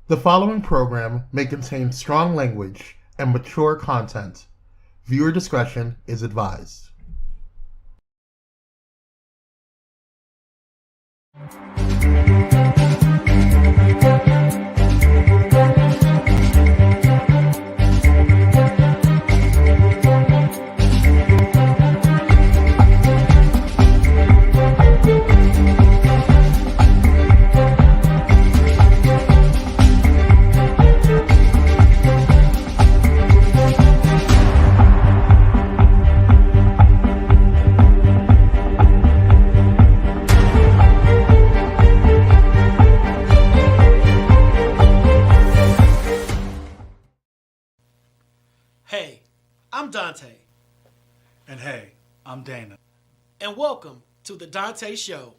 The following program may contain strong language and mature content. Viewer discretion is advised. Hey, I'm Dante. And hey, I'm Dana. And welcome to the Dante Show.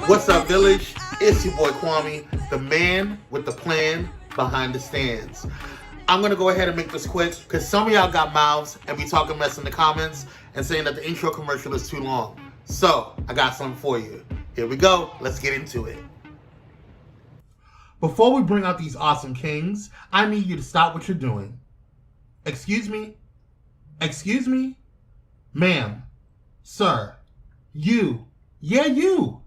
What's up, Village? It's your boy Kwame, the man with the plan behind the stands. I'm going to go ahead and make this quick because some of y'all got mouths and be talking mess in the comments and saying that the intro commercial is too long. So, I got something for you. Here we go. Let's get into it. Before we bring out these awesome kings, I need you to stop what you're doing. Excuse me? Excuse me? Ma'am, sir, you, you.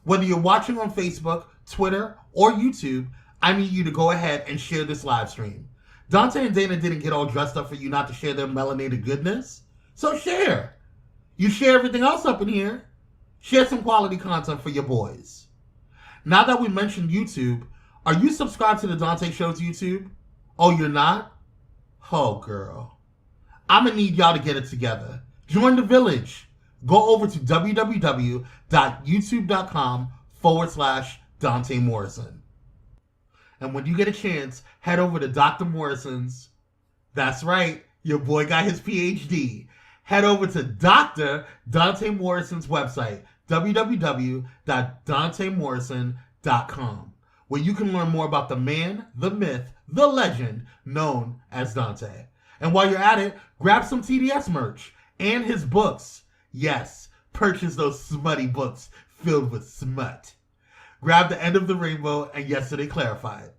Whether you're watching on Facebook, Twitter, or YouTube, I need you to go ahead and share this live stream. Dante and Dana didn't get all dressed up for you not to share their melanated goodness, so share. You share everything else up in here. Share some quality content for your boys. Now that we mentioned YouTube, are you subscribed to the Dante Show's YouTube? Oh, you're not? Oh, girl. I'm going to need y'all to get it together. Join the village. Go over to www.youtube.com/Dante Morrison. And when you get a chance, head over to Dr. Morrison's. That's right, your boy got his PhD. Head over to Dr. Dante Morrison's website, www.dantemorrison.com, where you can learn more about the man, the myth, the legend known as Dante. And while you're at it, grab some TDS merch and his books. Yes, purchase those smutty books filled with smut. Grab The End of the Rainbow and Yesterday Clarified.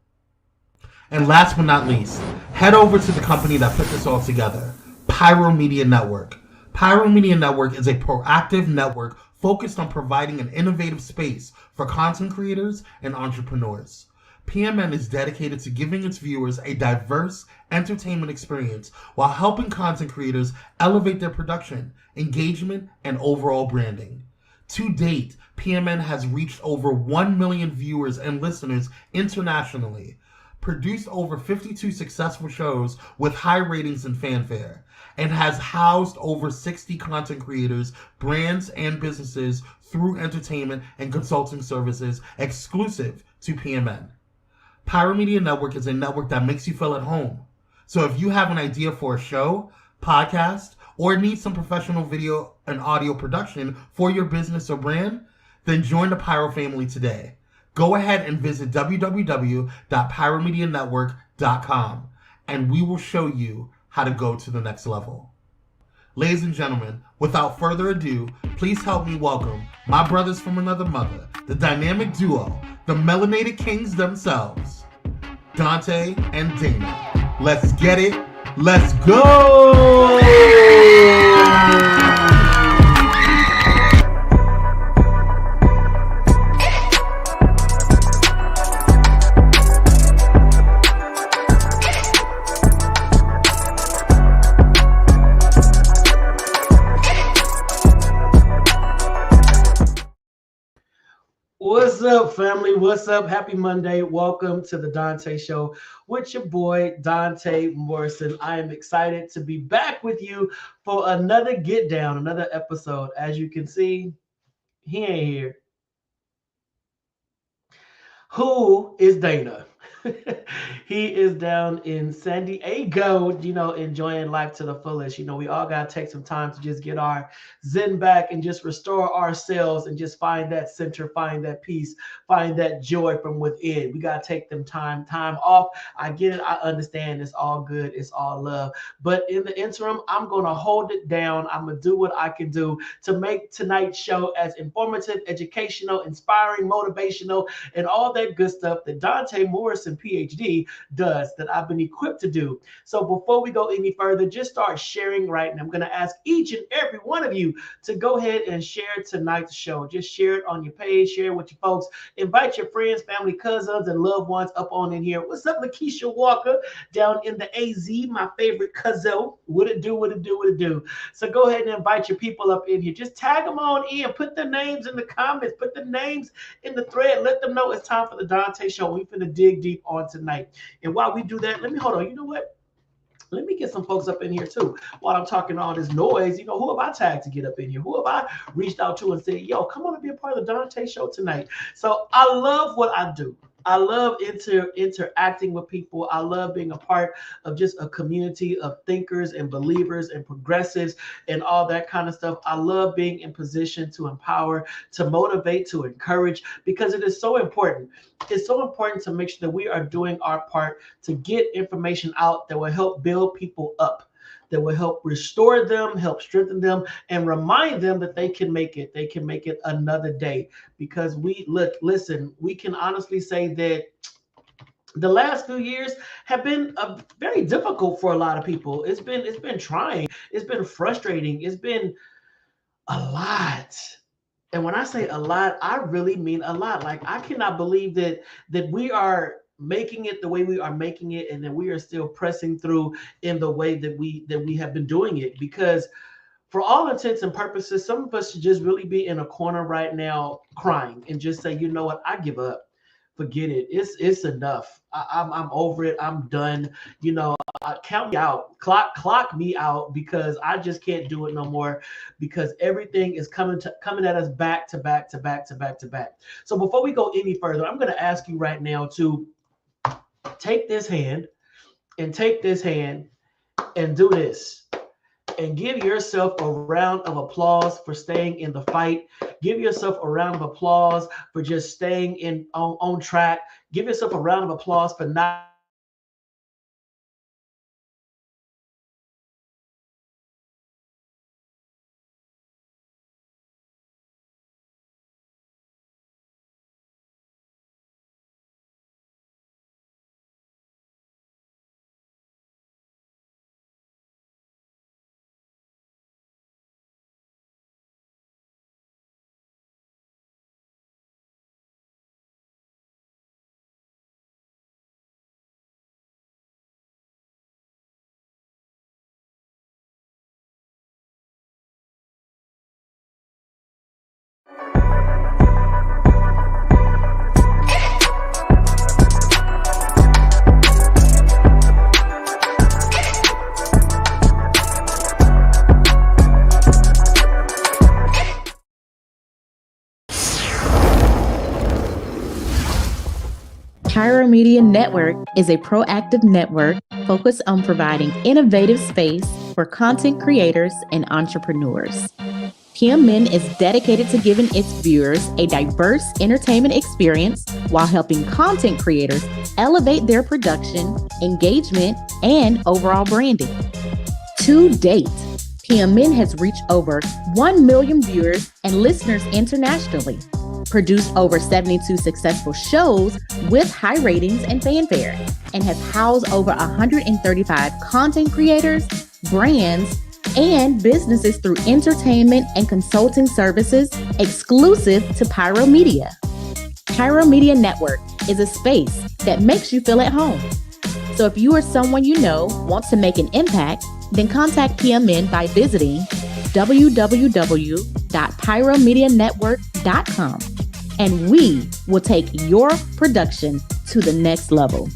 And last but not least, head over to the company that put this all together, Pyro Media Network. Pyro Media Network is a proactive network focused on providing an innovative space for content creators and entrepreneurs. PMN is dedicated to giving its viewers a diverse entertainment experience while helping content creators elevate their production, engagement, and overall branding. To date, PMN has reached over 1 million viewers and listeners internationally, produced over 52 successful shows with high ratings and fanfare, and has housed over 60 content creators, brands, and businesses through entertainment and consulting services exclusive to PMN. Pyro Media Network is a network that makes you feel at home. So if you have an idea for a show, podcast, or need some professional video and audio production for your business or brand, then join the Pyro family today. Go ahead and visit www.pyromedianetwork.com and we will show you how to go to the next level. Ladies and gentlemen, without further ado, please help me welcome my brothers from another mother, the dynamic duo, the melanated kings themselves, Dante and Dana. Let's get it. Let's go! What's What's up, family? What's up? Happy Monday. Welcome to the Dante Show with your boy, Dante Morrison. I am excited to be back with you for another Get Down, another episode. As you can see, he ain't here. Who is Dana? He is down in San Diego, enjoying life to the fullest. We all got to take some time to just get our zen back and just restore ourselves and just find that center, find that peace, find that joy from within. We got to take them time off. I get it. I understand. It's all good. It's all love. But in the interim, I'm going to hold it down. I'm going to do what I can do to make tonight's show as informative, educational, inspiring, motivational, and all that good stuff that Dante Morrison, PhD, does, that I've been equipped to do. So before we go any further, just start sharing right now. I'm going to ask each and every one of you to go ahead and share tonight's show. Just share it on your page, share it with your folks, invite your friends, family, cousins, and loved ones up on in here. What's up, Lakeisha Walker, down in the AZ, my favorite cousin? What it do? So go ahead and invite your people up in here. Just tag them on in, put their names in the comments, put the names in the thread, let them know it's time for the Dante Show. We're finna dig deep on tonight. And while we do that, hold on. You know what? Let me get some folks up in here too. While I'm talking all this noise, who have I tagged to get up in here? Who have I reached out to and said, yo, come on and be a part of the Dante Show tonight? So I love what I do. I love interacting with people. I love being a part of just a community of thinkers and believers and progressives and all that kind of stuff. I love being in position to empower, to motivate, to encourage, because it is so important. It's so important to make sure that we are doing our part to get information out that will help build people up, that will help restore them, help strengthen them, and remind them that they can make it. They can make it another day. Because we can honestly say that the last few years have been very difficult for a lot of people. It's been trying. It's been frustrating. It's been a lot. And when I say a lot, I really mean a lot. Like, I cannot believe that we are making it the way we are making it, and that we are still pressing through in the way that we have been doing it. Because for all intents and purposes, some of us should just really be in a corner right now crying and just say, you know what, I give up. Forget it. It's enough. I'm over it. I'm done. Count me out. Clock me out, because I just can't do it no more, because everything is coming at us back to back. So before we go any further, I'm going to ask you right now to take this hand and do this. And give yourself a round of applause for staying in the fight. Give yourself a round of applause for just staying on track. Give yourself a round of applause for not Pyro Media Network is a proactive network focused on providing innovative space for content creators and entrepreneurs. PMN is dedicated to giving its viewers a diverse entertainment experience while helping content creators elevate their production, engagement, and overall branding. To date, PMN has reached over 1 million viewers and listeners internationally, produced over 72 successful shows with high ratings and fanfare, and has housed over 135 content creators, brands, and businesses through entertainment and consulting services exclusive to Pyro Media. Pyro Media Network is a space that makes you feel at home. So if you or someone you know wants to make an impact, then contact PMN by visiting www.pyromedianetwork.com and we will take your production to the next level.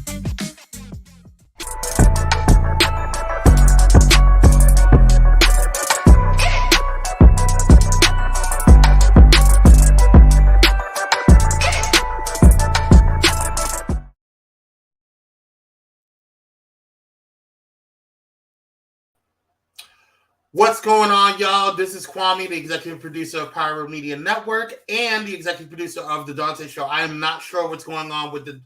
What's going on, y'all? This is Kwame, the executive producer of Pyro Media Network and the executive producer of The Donta Show. I am not sure what's going on with the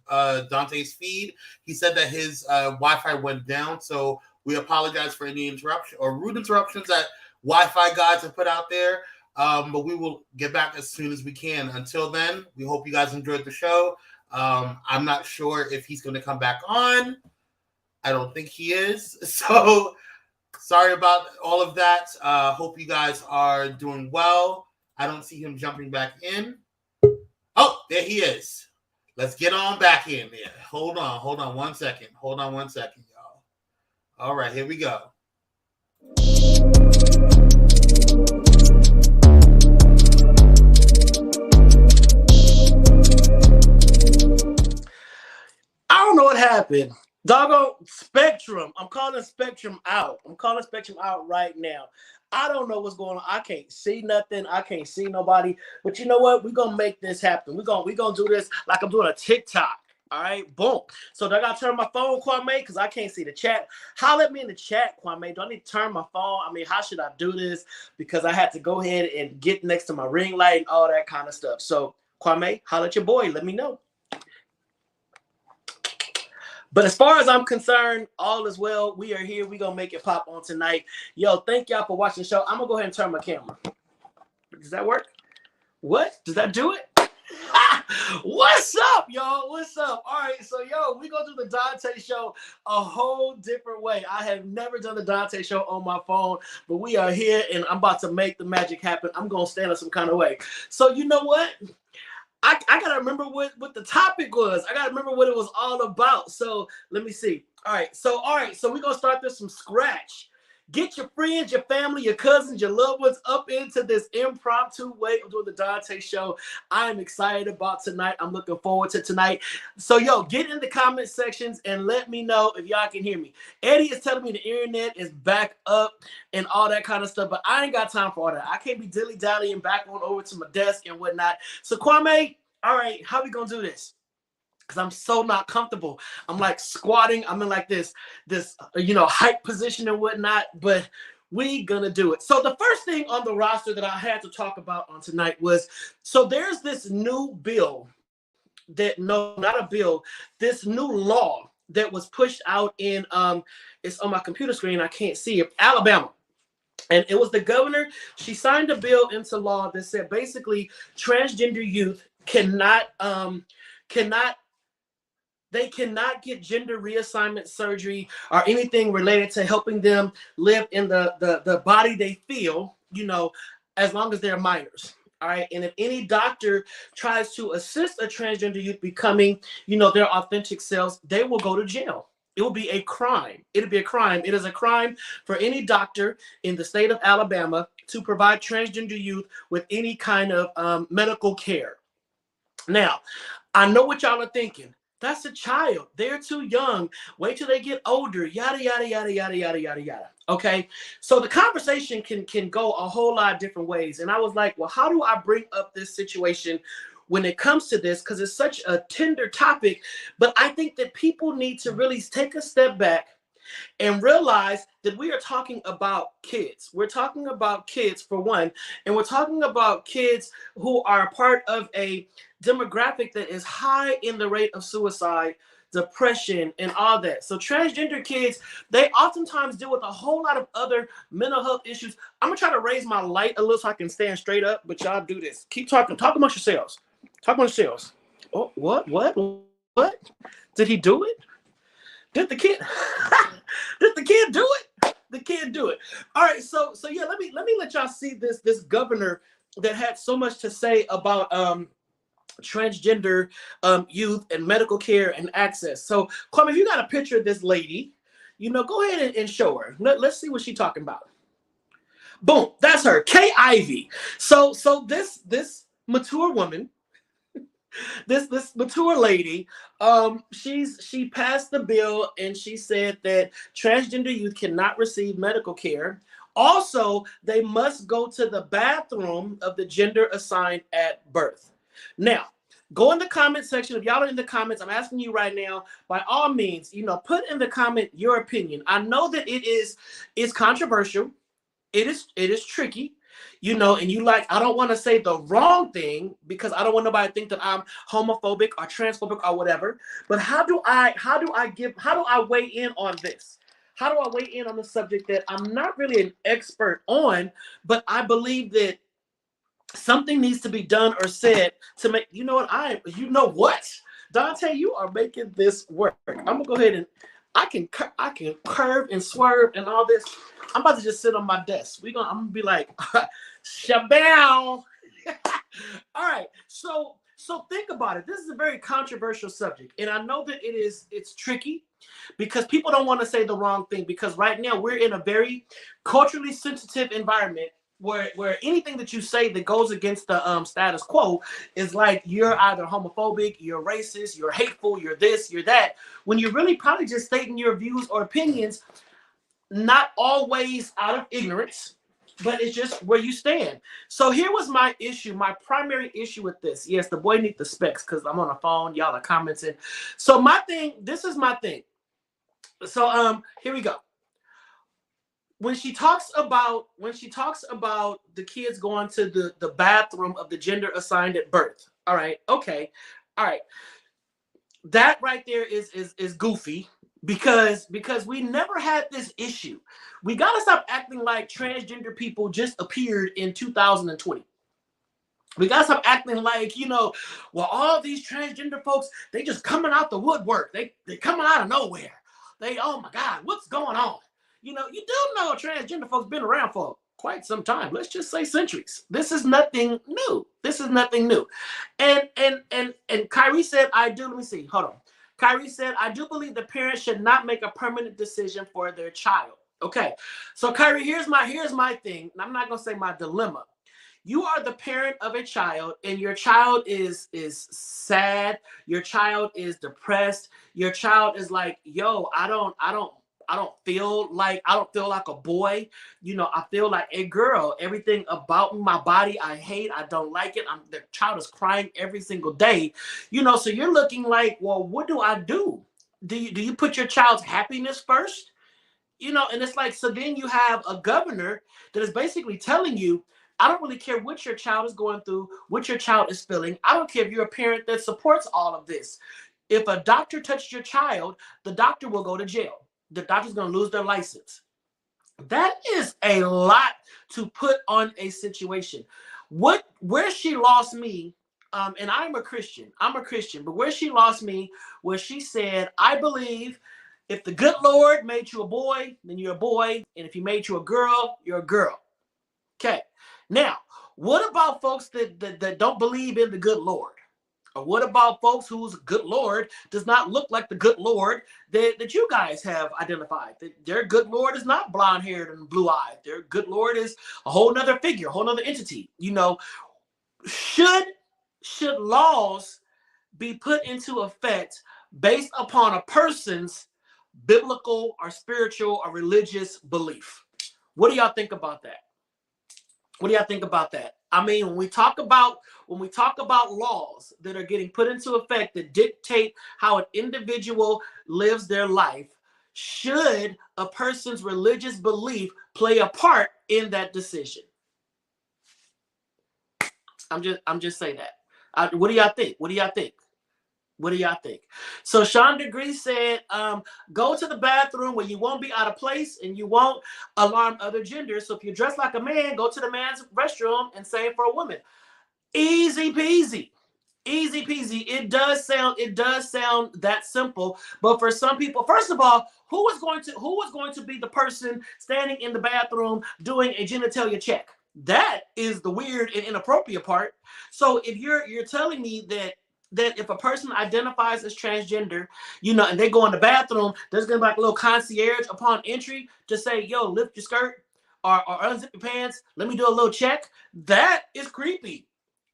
Donta's feed. He said that his Wi-Fi went down, so we apologize for any interruption or rude interruptions that Wi-Fi gods have put out there. But we will get back as soon as we can. Until then, we hope you guys enjoyed the show. I'm not sure if he's going to come back on. I don't think he is. So sorry about all of that. Hope you guys are doing well. I don't see him jumping back in. Oh, there he is. Let's get on back in there. Hold on 1 second. Hold on 1 second, y'all. All right, here we go. I don't know what happened. Doggo, Spectrum. I'm calling Spectrum out. I'm calling Spectrum out right now. I don't know what's going on. I can't see nothing. I can't see nobody. But you know what? We're going to make this happen. We're gonna do this like I'm doing a TikTok. All right, boom. So do I got to turn my phone, Kwame? Because I can't see the chat. Holler at me in the chat, Kwame. Do I need to turn my phone? I mean, how should I do this? Because I had to go ahead and get next to my ring light and all that kind of stuff. So, Kwame, holler at your boy. Let me know. But as far as I'm concerned, all is well. We are here. We're going to make it pop on tonight. Yo, thank y'all for watching the show. I'm going to go ahead and turn my camera. Does that work? What? Does that do it? What's up, y'all? What's up? All right, so, yo, we're going to do the Donta Show a whole different way. I have never done the Donta Show on my phone, but we are here, and I'm about to make the magic happen. I'm going to stand in some kind of way. So, you know what? I gotta remember what the topic was. I gotta remember what it was all about. So let me see. All right, so we're gonna start this from scratch. Get your friends, your family, your cousins, your loved ones up into this impromptu way of doing the Donta Show. I'm excited about tonight. I'm looking forward to tonight. So, yo, get in the comment sections and let me know if y'all can hear me. Eddie is telling me the internet is back up and all that kind of stuff, but I ain't got time for all that. I can't be dilly-dallying back on over to my desk and whatnot. So, Kwame, all right, how we gonna do this? Because I'm so not comfortable. I'm like squatting. I'm in like this height position and whatnot, but we gonna do it. So the first thing on the roster that I had to talk about on tonight was, so there's this new bill this new law that was pushed out in, it's on my computer screen. I can't see it, Alabama. And it was the governor. She signed a bill into law that said basically transgender youth cannot get gender reassignment surgery or anything related to helping them live in the body they feel, as long as they're minors. All right. And if any doctor tries to assist a transgender youth becoming, their authentic selves, they will go to jail. It will be a crime. It'll be a crime. It is a crime for any doctor in the state of Alabama to provide transgender youth with any kind of medical care. Now, I know what y'all are thinking. That's a child. They're too young. Wait till they get older. Yada, yada, yada, yada, yada, yada, yada. Okay. So the conversation can go a whole lot of different ways. And I was like, well, how do I bring up this situation when it comes to this? Because it's such a tender topic. But I think that people need to really take a step back and realize that we are talking about kids. We're talking about kids, for one, and we're talking about kids who are part of a demographic that is high in the rate of suicide, depression, and all that. So transgender kids, they oftentimes deal with a whole lot of other mental health issues. I'm gonna try to raise my light a little so I can stand straight up, but y'all do this. Keep talking. Talk amongst yourselves. Talk amongst yourselves. Oh, what? Did he do it? Did the kid do it? The kid do it. All right, so yeah, let me let y'all see this governor that had so much to say about transgender youth and medical care and access. So, Kwame, if you got a picture of this lady, go ahead and show her. Let's see what she's talking about. Boom, that's her, Kay Ivey. So this mature woman this mature lady, she passed the bill and she said that transgender youth cannot receive medical care. Also, they must go to the bathroom of the gender assigned at birth. Now, go in the comment section. If y'all are in the comments, I'm asking you right now, by all means, put in the comment your opinion. I know that it's controversial. It is tricky, and I don't want to say the wrong thing because I don't want nobody to think that I'm homophobic or transphobic or whatever. But how do I weigh in on this? How do I weigh in on the subject that I'm not really an expert on, but I believe that something needs to be done or said to make, Dante, you are making this work. I'm gonna go ahead and I can curve and swerve and all this. I'm about to just sit on my desk. I'm gonna be like, shabow. All right. So think about it. This is a very controversial subject. And I know that it's tricky because people don't want to say the wrong thing, because right now we're in a very culturally sensitive environment where anything that you say that goes against the status quo is like you're either homophobic, you're racist, you're hateful, you're this, you're that, when you're really probably just stating your views or opinions, not always out of ignorance, but it's just where you stand. So here was my issue, my primary issue with this. Yes, the boy needs the specs because I'm on the phone. Y'all are commenting. So this is my thing. So here we go. When she talks about the kids going to the bathroom of the gender assigned at birth. All right, okay. All right. That right there is goofy because we never had this issue. We got to stop acting like transgender people just appeared in 2020. We got to stop acting like, all these transgender folks, they just coming out the woodwork. They coming out of nowhere. Oh my God, what's going on? You do know transgender folks been around for quite some time. Let's just say centuries. This is nothing new. And Kyrie said, I do. Let me see. Hold on. Kyrie said, I do believe the parents should not make a permanent decision for their child. Okay. So Kyrie, here's my thing. I'm not gonna say my dilemma. You are the parent of a child, and your child is sad. Your child is depressed. Your child is like, yo, I don't feel like a boy. I feel like a girl. Everything about my body, I hate. I don't like it. The child is crying every single day. So you're looking like, well, what do I do? Do you put your child's happiness first? And it's like, so then you have a governor that is basically telling you, I don't really care what your child is going through, what your child is feeling. I don't care if you're a parent that supports all of this. If a doctor touched your child, the doctor will go to jail. The doctor's going to lose their license. That is a lot to put on a situation. Where she lost me, and I'm a Christian, but where she lost me was she said, I believe if the good Lord made you a boy, then you're a boy. And if he made you a girl, you're a girl. Okay. Now, what about folks that don't believe in the good Lord? Or what about folks whose good Lord does not look like the good Lord that you guys have identified? Their good Lord is not blonde-haired and blue-eyed. Their good Lord is a whole nother figure, a whole nother entity. Should laws be put into effect based upon a person's biblical or spiritual or religious belief? What do y'all think about that? I mean, when we talk about laws that are getting put into effect that dictate how an individual lives their life, should a person's religious belief play a part in that decision? I'm just saying that. What do y'all think? So Sean Degree said, go to the bathroom where you won't be out of place and you won't alarm other genders. So if you dress like a man, go to the man's restroom and same for a woman. Easy peasy. It does sound that simple. But for some people, first of all, who was going to be the person standing in the bathroom doing a genitalia check? That is the weird and inappropriate part. So if you're telling me that if a person identifies as transgender, and they go in the bathroom, there's gonna be like a little concierge upon entry to say, yo, lift your skirt or unzip your pants. Let me do a little check. That is creepy.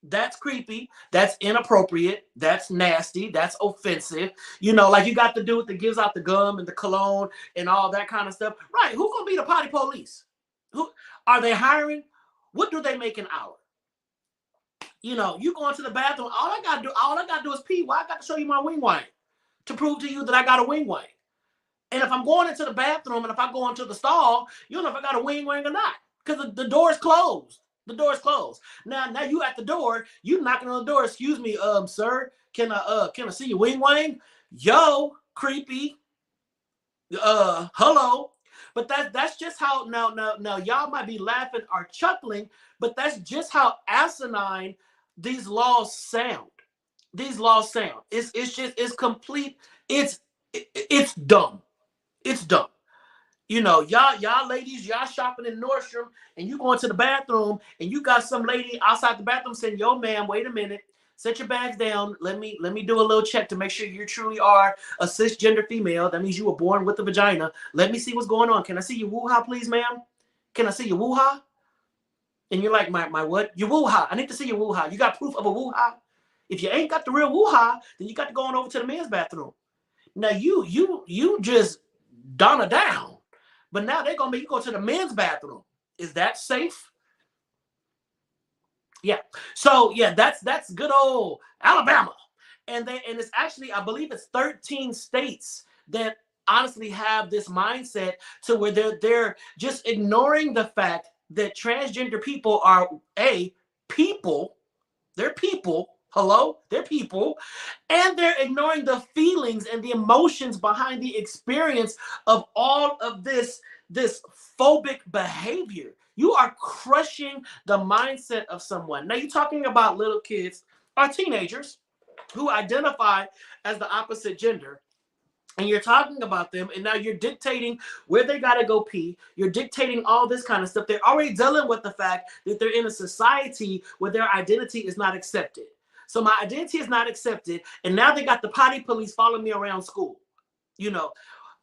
That's creepy. That's inappropriate. That's nasty. That's offensive. You know, like you got the dude that gives out the gum and the cologne and all that kind of stuff. Right. Who's gonna be the potty police? Who are they hiring? What do they make an hour? You know, you go into the bathroom, all I gotta do is pee. Well, I got to show you my wing wang to prove to you that I got a wing wang. And if I'm going into the bathroom and if I go into the stall, you don't know if I got a wing wang or not. Because the door is closed. The door is closed. Now you at the door, you knocking on the door. Excuse me, sir, can I see your wing wang? Yo, creepy. Hello. But that's just how now y'all might be laughing or chuckling, but that's just how asinine these laws sound. These laws sound. It's complete. It's dumb. It's dumb. You know, y'all ladies, y'all shopping in Nordstrom and you going to the bathroom and you got some lady outside the bathroom saying, yo, ma'am, wait a minute. Set your bags down. Let me do a little check to make sure you truly are a cisgender female. That means you were born with a vagina. Let me see what's going on. Can I see your woo-ha, please, ma'am? Can I see your woo-ha? And you're like, my what? Your woo-ha. I need to see your woo-ha. You got proof of a woo-ha? If you ain't got the real woo-ha, then you got to go on over to the men's bathroom. Now you just Donna down. But now they're gonna make you go to the men's bathroom. Is that safe? Yeah. So yeah, that's good old Alabama. And it's actually, I believe it's 13 states that honestly have this mindset to where they're just ignoring the fact that transgender people are people. They're people. Hello, they're people, and they're ignoring the feelings and the emotions behind the experience of all of this phobic behavior. You are crushing the mindset of someone. Now you're talking about little kids or teenagers who identify as the opposite gender. And you're talking about them, and now you're dictating where they got to go pee. You're dictating all this kind of stuff. They're already dealing with the fact that they're in a society where their identity is not accepted. So my identity is not accepted, and now they got the potty police following me around school. You know,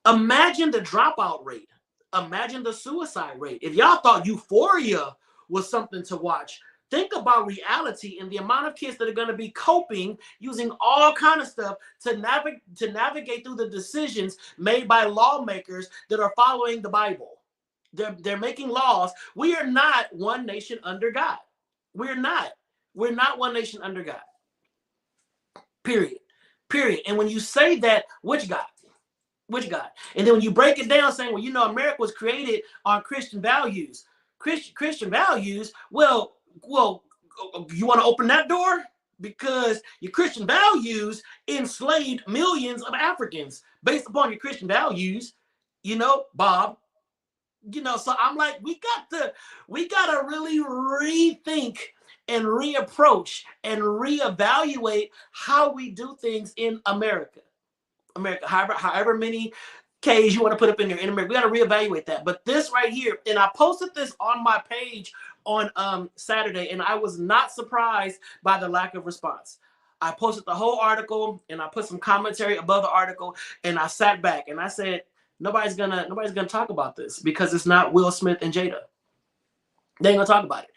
imagine the dropout rate. Imagine the suicide rate. If y'all thought Euphoria was something to watch, think about reality and the amount of kids that are going to be coping using all kind of stuff to navigate through the decisions made by lawmakers that are following the Bible. They're making laws. We are not one nation under God. We're not one nation under God. Period. And when you say that, which God? Which God? And then when you break it down saying, well, you know, America was created on Christian values. Christian values, well, you want to open that door? Because your Christian values enslaved millions of Africans based upon your Christian values, you know, Bob. You know, so I'm like, we got to really rethink and reapproach and reevaluate how we do things in America. However many K's you want to put up in there in America, we got to reevaluate that. But this right here, and I posted this on my page on Saturday, and I was not surprised by the lack of response. I posted the whole article and I put some commentary above the article, and I sat back and I said, nobody's gonna talk about this because it's not Will Smith and Jada. They ain't gonna talk about it.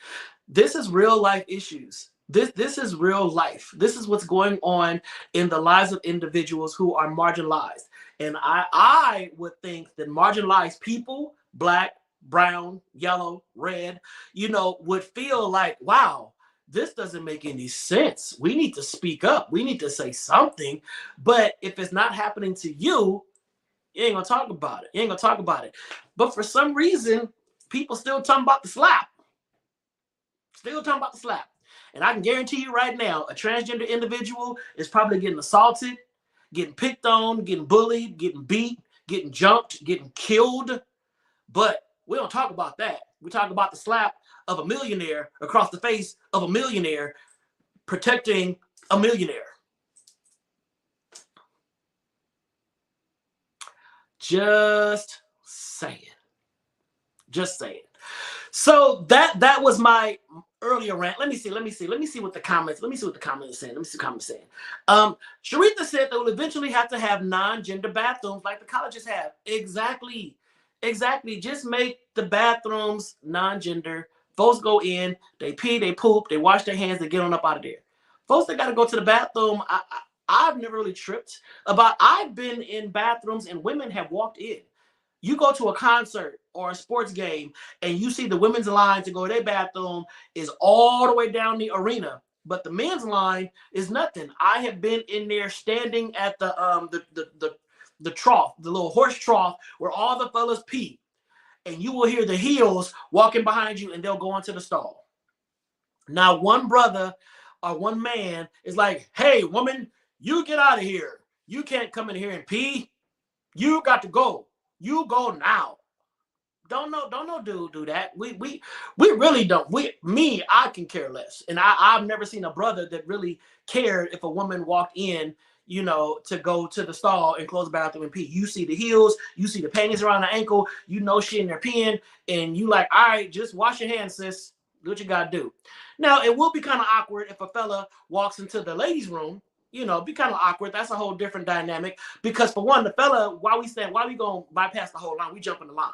This is real life issues. This is real life. This is what's going on in the lives of individuals who are marginalized. And I would think that marginalized people, black, brown, yellow, red, you know, would feel like, wow, this doesn't make any sense. We need to speak up. We need to say something. But if it's not happening to you, you ain't gonna talk about it. You ain't gonna talk about it. But for some reason, people still talking about the slap. Still talking about the slap. And I can guarantee you right now, a transgender individual is probably getting assaulted, getting picked on, getting bullied, getting beat, getting jumped, getting killed. But we don't talk about that. We talk about the slap of a millionaire across the face of a millionaire protecting a millionaire. Just saying. Just saying. So that was my earlier rant. Let me see what the comments are saying. Sharitha said they will eventually have to have non-gender bathrooms like the colleges have. Exactly. Just make the bathrooms non-gender Folks go in, they pee, they poop, they wash their hands, they get on up out of there. Folks that got to go to the bathroom, I've never really tripped about. I've been in bathrooms and women have walked in. You go to a concert or a sports game and you see the women's line to go to their bathroom is all the way down the arena, but the men's line is nothing. I have been in there standing at the trough, the little horse trough where all the fellas pee, and you will hear the heels walking behind you and they'll go into the stall. Now, one brother or one man is like, hey, woman, you get out of here. You can't come in here and pee. You got to go. You go now. Don't no dude do that. We really don't. I can care less. And I've never seen a brother that really cared if a woman walked in, you know, to go to the stall and close the bathroom and pee. You see the heels, you see the panties around the ankle, you know she in there peeing, and you like, all right, just wash your hands, sis. Do what you gotta do. Now, it will be kind of awkward if a fella walks into the ladies' room. You know, be kind of awkward. That's a whole different dynamic. Because for one, the fella, why we gonna bypass the whole line? We jump in the line,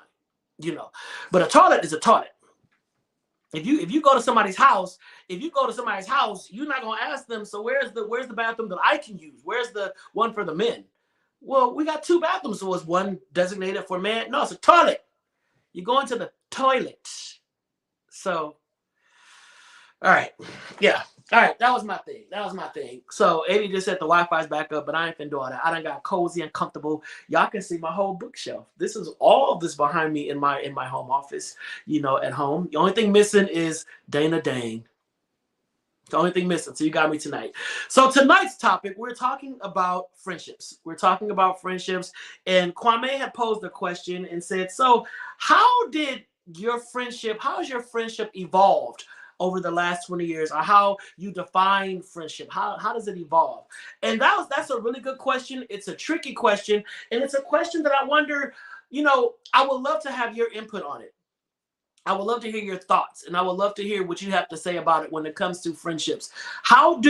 you know. But a toilet is a toilet. If you go to somebody's house, you're not gonna ask them, so where's the bathroom that I can use? Where's the one for the men? Well, we got 2 bathrooms, so is one designated for men? No, it's a toilet. You go into the toilet. So, all right, yeah. All right, that was my thing. So Eddie just said the Wi-Fi's back up, but I ain't finna do all that. I done got cozy and comfortable. Y'all can see my whole bookshelf. This is all of this behind me in my home office, you know, at home. The only thing missing is Dana Dane. The only thing missing. So you got me tonight. So tonight's topic, we're talking about friendships. And Kwame had posed a question and said, so how has your friendship evolved over the last 20 years, or how you define friendship? How does it evolve? And that's a really good question. It's a tricky question. And it's a question that I wonder, you know, I would love to have your input on it. I would love to hear your thoughts, and I would love to hear what you have to say about it when it comes to friendships. How have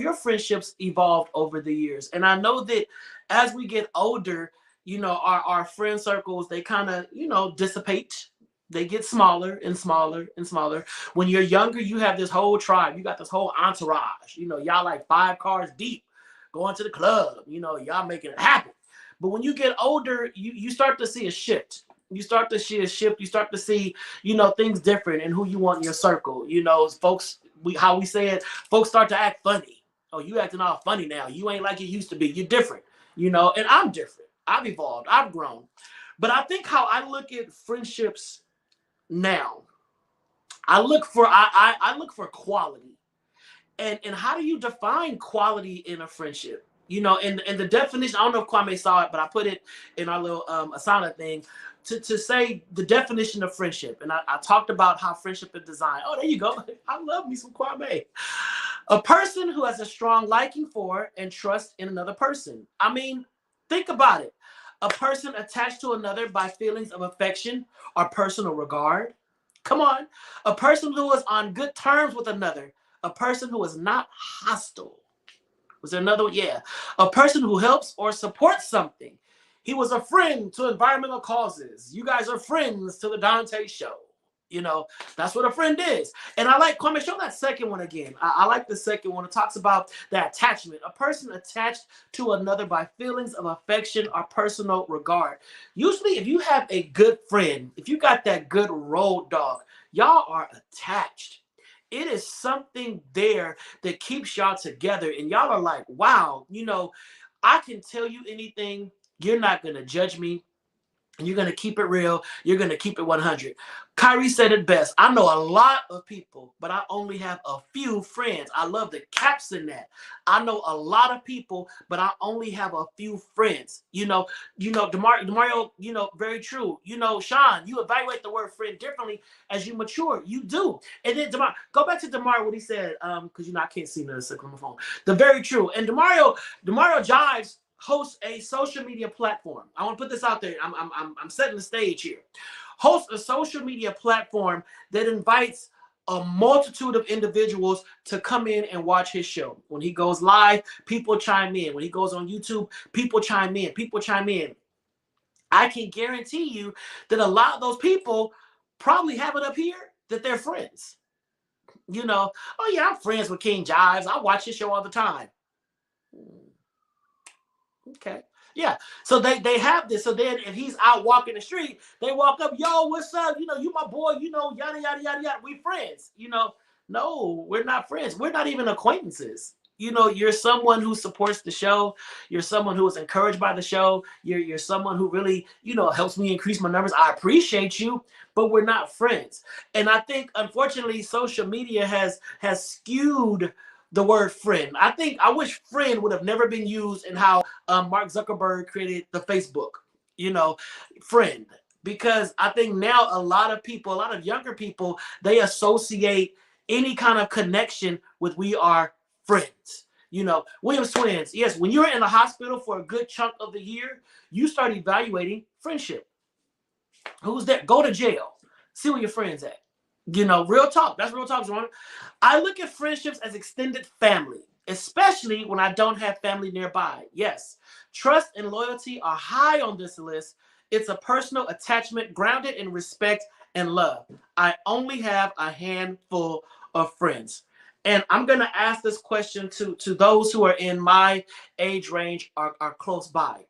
your friendships evolved over the years? And I know that as we get older, you know, our friend circles, they kind of, you know, dissipate. They get smaller and smaller and smaller. When you're younger, you have this whole tribe. You got this whole entourage. You know, y'all like 5 cars deep going to the club. You know, y'all making it happen. But when you get older, you start to see a shift. You start to see, you know, things different and who you want in your circle. You know, folks, how we say it, folks start to act funny. Oh, you acting all funny now. You ain't like you used to be. You're different, you know, and I'm different. I've evolved. I've grown. But I think how I look at friendships now, I look for quality. And how do you define quality in a friendship? You know, and the definition, I don't know if Kwame saw it, but I put it in our little Asana thing to say the definition of friendship. And I talked about how friendship is designed. Oh, there you go. I love me some Kwame. A person who has a strong liking for and trust in another person. I mean, think about it. A person attached to another by feelings of affection or personal regard. Come on. A person who is on good terms with another. A person who is not hostile. Was there another one? Yeah. A person who helps or supports something. He was a friend to environmental causes. You guys are friends to the Dante show. You know, that's what a friend is. And I like, Kwame, show that second one again. I like the second one. It talks about that attachment. A person attached to another by feelings of affection or personal regard. Usually, if you have a good friend, if you got that good road dog, y'all are attached. It is something there that keeps y'all together. And y'all are like, wow, you know, I can tell you anything. You're not going to judge me. And you're going to keep it real. You're going to keep it 100. Kyrie said it best. I know a lot of people, but I only have a few friends. I love the caps in that. I know a lot of people, but I only have a few friends. You know, DeMario, you know, very true. You know, Sean, you evaluate the word friend differently as you mature. You do. And then DeMario, go back to DeMario, what he said, because, you know, I can't see nothing on my phone. The very true. And DeMario Jives hosts a social media platform. I want to put this out there. I'm setting the stage here. Hosts a social media platform that invites a multitude of individuals to come in and watch his show. When he goes live, people chime in. When he goes on YouTube, people chime in. I can guarantee you that a lot of those people probably have it up here that they're friends. You know, oh yeah, I'm friends with King Jives. I watch his show all the time. Okay. Yeah. So they have this. So then if he's out walking the street, they walk up, yo, what's up? You know, you my boy, you know, yada, yada, yada, yada. We friends. You know, no, we're not friends. We're not even acquaintances. You know, you're someone who supports the show. You're someone who is encouraged by the show. You're someone who really, you know, helps me increase my numbers. I appreciate you, but we're not friends. And I think, unfortunately, social media has skewed the word friend. I wish friend would have never been used in how Mark Zuckerberg created the Facebook, you know, friend. Because I think now a lot of younger people, they associate any kind of connection with we are friends. You know, Williams twins. Yes, when you're in the hospital for a good chunk of the year, you start evaluating friendship. Who's there? Go to jail. See where your friends at. You know, real talk. That's real talk, Jordan. I look at friendships as extended family, especially when I don't have family nearby. Yes, trust and loyalty are high on this list. It's a personal attachment grounded in respect and love. I only have a handful of friends. And I'm going to ask this question to those who are in my age range or are close by.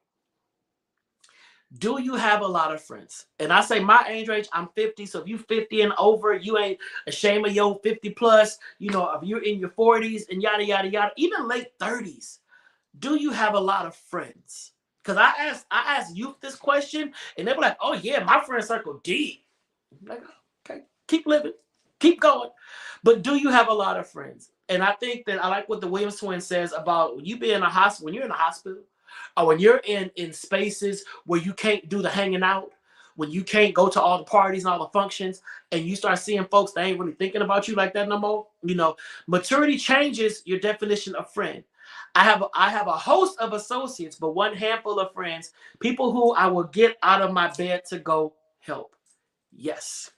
Do you have a lot of friends? And I say my age range, I'm 50. So if you 50 and over, you ain't ashamed of your 50 plus, you know, if you're in your 40s and yada, yada, yada, even late 30s, do you have a lot of friends? Because I asked youth this question and they were like, oh yeah, my friend circle deep. I'm like, okay, keep living, keep going. But do you have a lot of friends? And I think that I like what the Williams twin says about when you be in a hospital, when you're in a hospital, or when you're in spaces where you can't do the hanging out, when you can't go to all the parties and all the functions, and you start seeing folks that ain't really thinking about you like that no more, you know, maturity changes your definition of friend. I have a host of associates, but one handful of friends, people who I will get out of my bed to go help. Yes.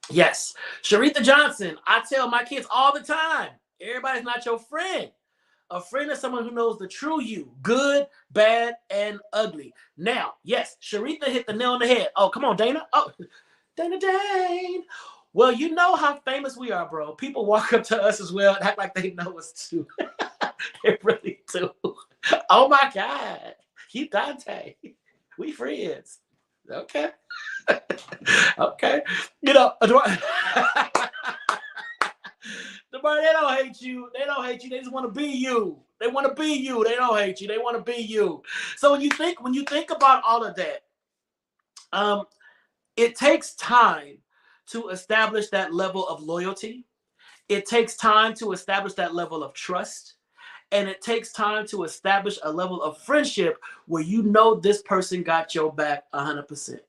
Yes. Sharitha Johnson, I tell my kids all the time, everybody's not your friend. A friend is someone who knows the true you, good, bad, and ugly. Now, yes, Sharitha hit the nail on the head. Oh, come on, Dana. Oh, Dane. Well, you know how famous we are, bro. People walk up to us as well and act like they know us too. They really do. Oh my God. You Dante. We friends. Okay. Okay. You know, they don't hate you. They don't hate you. They just want to be you. They want to be you. They don't hate you. They want to be you. So when you think about all of that, it takes time to establish that level of loyalty. It takes time to establish that level of trust. And it takes time to establish a level of friendship where you know this person got your back 100%.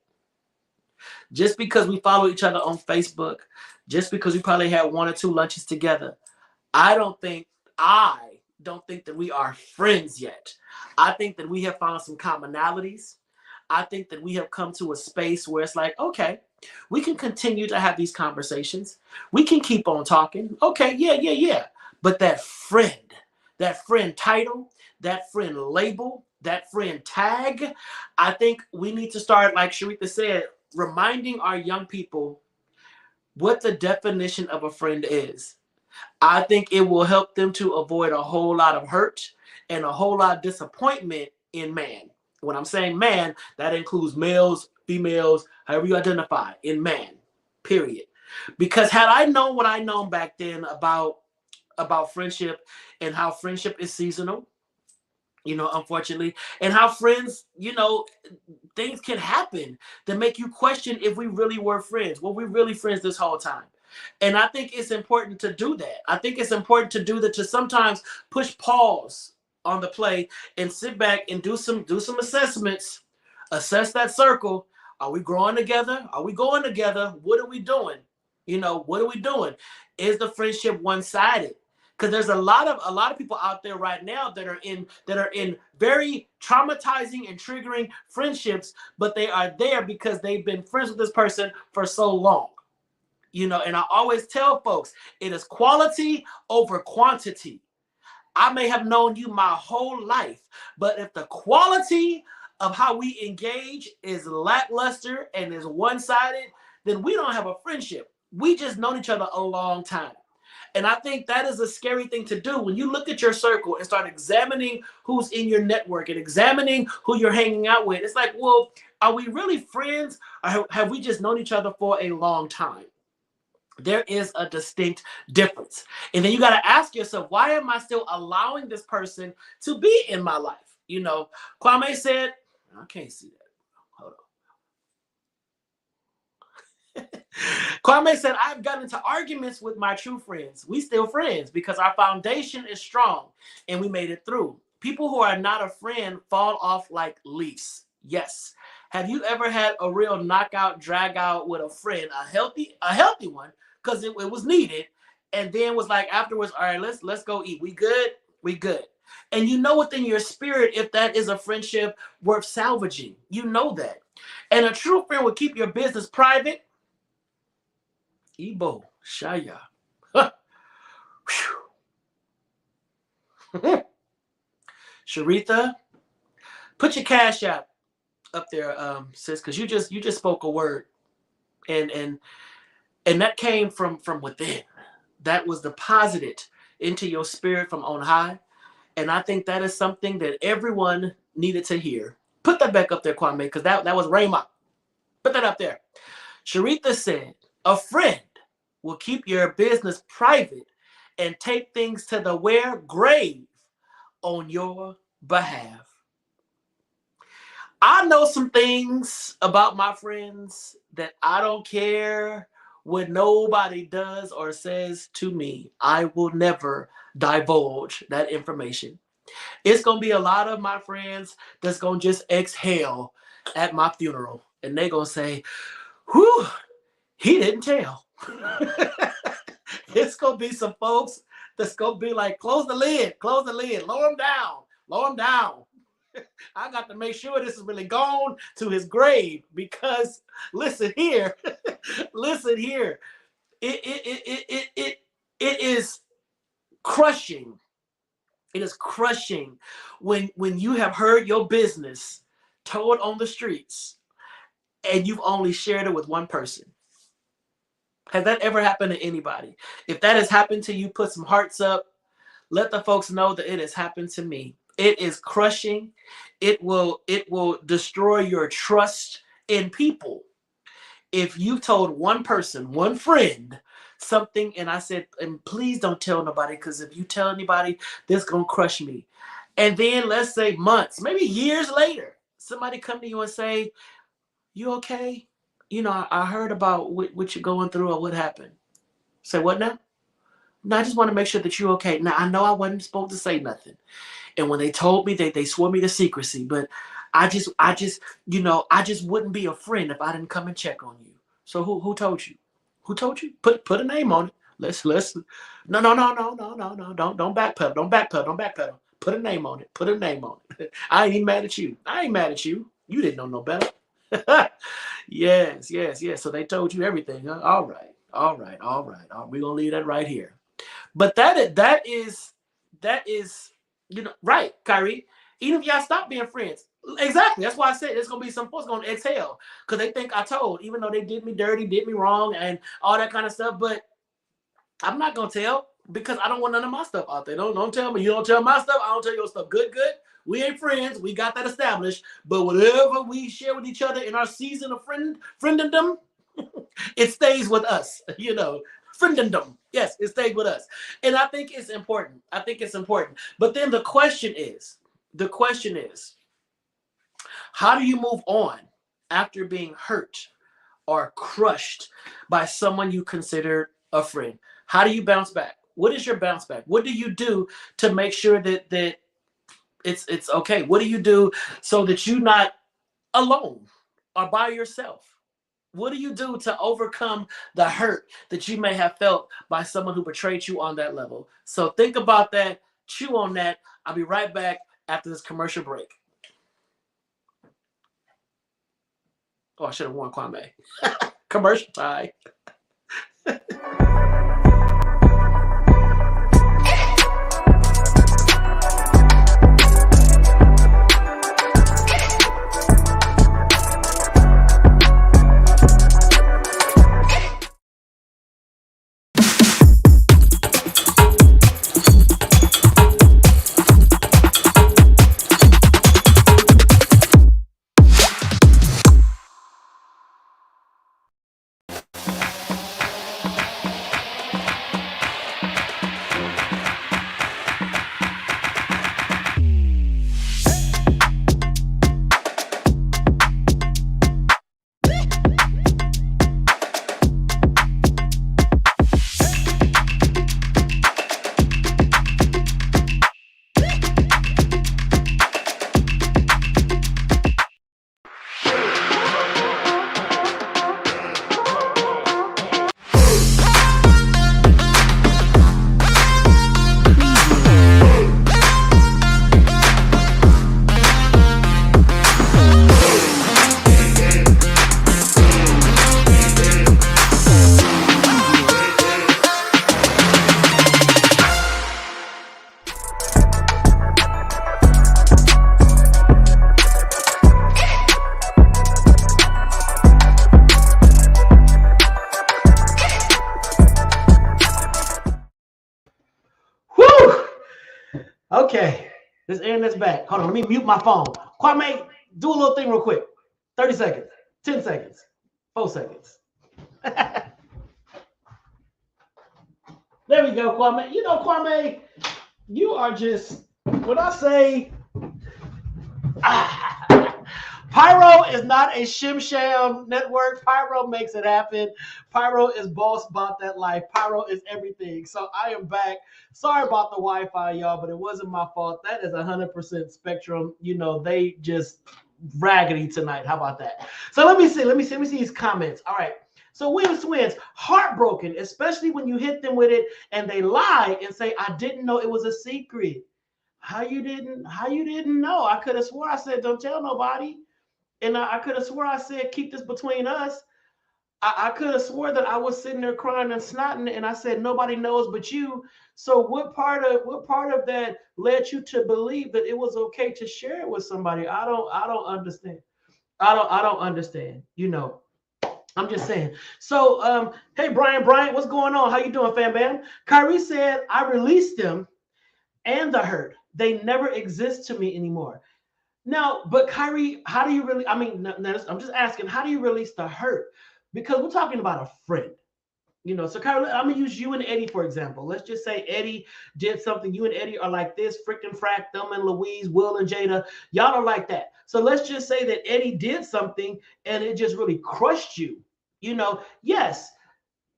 Just because we follow each other on Facebook, just because we probably had one or two lunches together, I don't think that we are friends yet. I think that we have found some commonalities. I think that we have come to a space where it's like, okay, we can continue to have these conversations. We can keep on talking. Okay, yeah. But that friend title, that friend label, that friend tag, I think we need to start, like Sharitha said, reminding our young people what the definition of a friend is. I think it will help them to avoid a whole lot of hurt and a whole lot of disappointment in man. When I'm saying man, that includes males, females, however you identify, in man, period. Because had I known what I known back then about friendship and how friendship is seasonal, you know, unfortunately, and how friends, you know, things can happen that make you question if we really were friends. Were we really friends this whole time? And I think it's important to do that. I think it's important to do that, to sometimes push pause on the play and sit back and do some assessments, assess that circle. Are we growing together? Are we going together? What are we doing? You know, what are we doing? Is the friendship one-sided? Because there's a lot of people out there right now that are in very traumatizing and triggering friendships, but they are there because they've been friends with this person for so long. You know, and I always tell folks, it is quality over quantity. I may have known you my whole life, but if the quality of how we engage is lackluster and is one-sided, then we don't have a friendship. We just known each other a long time. And I think that is a scary thing to do when you look at your circle and start examining who's in your network and examining who you're hanging out with. It's like, well, are we really friends, or have we just known each other for a long time? There is a distinct difference. And then you got to ask yourself, why am I still allowing this person to be in my life? You know, Kwame said, I can't see that. Hold on. Kwame said, I've gotten into arguments with my true friends. We still friends because our foundation is strong and we made it through. People who are not a friend fall off like leaves. Yes. Have you ever had a real knockout, drag out with a friend, a healthy one, because it was needed, and then was like afterwards, all right, let's go eat. We good? We good. And you know within your spirit if that is a friendship worth salvaging. You know that. And a true friend will keep your business private. Igbo, Shaya. Sharitha, put your cash out up there, sis, because you just spoke a word, and that came from within. That was deposited into your spirit from on high, and I think that is something that everyone needed to hear. Put that back up there, Kwame, because that was Rhema. Put that up there. Sharitha said, a friend will keep your business private and take things to the grave on your behalf. I know some things about my friends that I don't care what nobody does or says to me. I will never divulge that information. It's going to be a lot of my friends that's going to just exhale at my funeral. And they're going to say, whew, he didn't tell. It's going to be some folks that's going to be like, close the lid, lower him down. I got to make sure this is really gone to his grave, because listen here, it is crushing. It is crushing when you have heard your business told on the streets and you've only shared it with one person. Has that ever happened to anybody? If that has happened to you, put some hearts up. Let the folks know that it has happened to me. It is crushing. It will destroy your trust in people. If you told one person, one friend, something, and I said, and please don't tell nobody, because if you tell anybody, this gonna crush me. And then let's say months, maybe years later, somebody come to you and say, you okay? You know, I heard about what you're going through or what happened. Say, what now? No, I just want to make sure that you're okay. Now, I know I wasn't supposed to say nothing. And when they told me, they swore me to secrecy, but I just wouldn't be a friend if I didn't come and check on you. So who told you? Who told you? Put a name on it. Let's no. Don't backpedal. Put a name on it. I ain't even mad at you. You didn't know no better. Yes. So they told you everything. Huh? All right. We're gonna leave that right here. But that is right, Kyrie. Even if y'all stop being friends, exactly. That's why I said there's gonna be some folks gonna exhale because they think I told, even though they did me dirty, did me wrong, and all that kind of stuff. But I'm not gonna tell because I don't want none of my stuff out there. Don't tell me. You don't tell my stuff. I don't tell your stuff. Good. We ain't friends. We got that established. But whatever we share with each other in our season of friendendom, it stays with us. Friendendom. Yes, it stays with us. And I think it's important. But then the question is, how do you move on after being hurt or crushed by someone you consider a friend? How do you bounce back? What is your bounce back? What do you do to make sure that it's okay? What do you do so that you're not alone or by yourself? What do you do to overcome the hurt that you may have felt by someone who betrayed you on that level? So think about that, chew on that. I'll be right back after this commercial break. Oh, I should have worn Kwame. Commercial time. Okay. This internet's back. Hold on. Let me mute my phone. Kwame, do a little thing real quick. 30 seconds. 10 seconds. 4 seconds. There we go, Kwame. You know, Kwame, you are just, when I say, Pyro is not a shim sham network. Pyro makes it happen. Pyro is boss about that life. Pyro is everything. So I am back. Sorry about the Wi-Fi, y'all, but it wasn't my fault. That is 100% Spectrum. You know, they just raggedy tonight. How about that? So let me see his comments. All right. So Williams Twins, heartbroken, especially when you hit them with it and they lie and say, I didn't know it was a secret. How you didn't know? I could have swore I said, don't tell nobody. And I could have swore I said, keep this between us. I could have swore that I was sitting there crying and snotting, and I said, nobody knows but you. So what part of that led you to believe that it was okay to share it with somebody? I don't understand. I don't understand. You know, I'm just saying. So, hey, Brian, what's going on? How you doing, fam bam? Kyrie said, I released them and the hurt. They never exist to me anymore. Now, but Kyrie, how do you really? I mean, I'm just asking, how do you release the hurt? Because we're talking about a friend, you know. So Kyrie, I'm gonna use you and Eddie for example. Let's just say Eddie did something. You and Eddie are like this, frickin' frack, Thelma and Louise, Will and Jada. Y'all are like that. So let's just say that Eddie did something and it just really crushed you. You know, yes,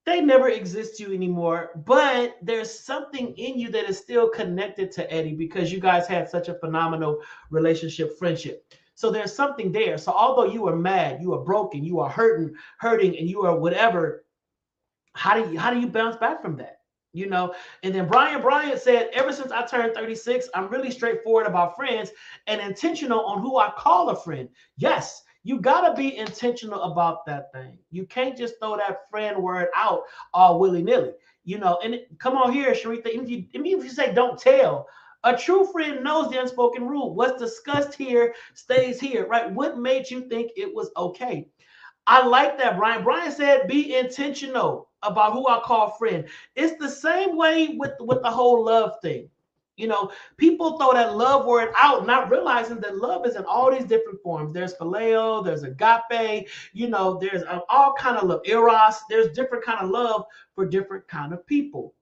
they never exist to you anymore, but there's something in you that is still connected to Eddie because you guys had such a phenomenal relationship, friendship. So there's something there. So although you are mad, you are broken, you are hurting, and you are whatever, how do you bounce back from that? You know, and then Brian said, ever since I turned 36, I'm really straightforward about friends and intentional on who I call a friend. Yes, you got to be intentional about that thing. You can't just throw that friend word out all willy-nilly, you know. And come on here, Sharitha, even if you say don't tell, a true friend knows the unspoken rule. What's discussed here stays here, right? What made you think it was okay? I like that, Brian. Brian said, be intentional about who I call friend. It's the same way with the whole love thing. You know, people throw that love word out, not realizing that love is in all these different forms. There's phileo, there's agape, you know, there's all kind of love, eros. There's different kind of love for different kind of people.